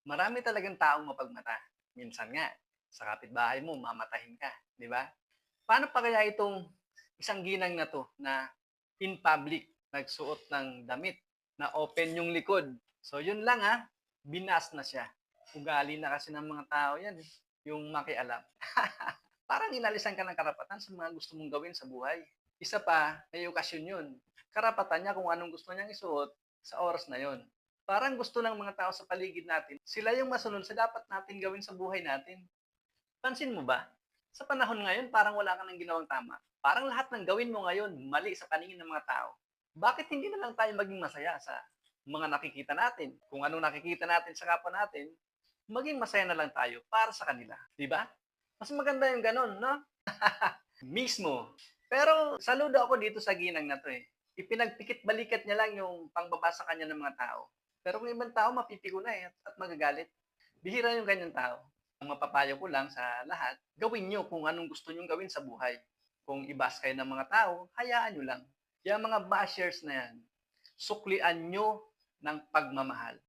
Marami talagang taong mapagmata. Minsan nga, sa kapitbahay mo, mamatahin ka, di ba? Paano pa kaya itong isang ginang na 'to na in public nagsuot ng damit na open yung likod? So yun lang, binas na siya. Ugali na kasi ng mga tao 'yan, yung makialam. Parang inalisan ka ng karapatan sa mga gusto mong gawin sa buhay. Isa pa, may okasyon yun. Karapatan niya kung anong gusto niyang isuot sa oras na yon. Parang gusto ng mga tao sa paligid natin, sila yung masunod sa dapat natin gawin sa buhay natin. Pansin mo ba? Sa panahon ngayon, parang wala ka ng ginawang tama. Parang lahat ng gawin mo ngayon, mali sa paningin ng mga tao. Bakit hindi na lang tayo maging masaya sa mga nakikita natin? Kung anong nakikita natin sa kapwa natin, maging masaya na lang tayo para sa kanila. Di ba? Mas maganda yung ganun, no? Mismo. Pero saludo ako dito sa ginang na to eh. Ipinagpikit balikat niya lang yung pangbaba sa kanya ng mga tao. Pero kung ibang tao, mapipigo na eh at magagalit. Bihira yung ganyang tao. Ang mapapayo ko lang sa lahat, gawin nyo kung anong gusto nyong gawin sa buhay. Kung ibas kayo ng mga tao, hayaan nyo lang. Yung mga bashers na yan, suklian nyo ng pagmamahal.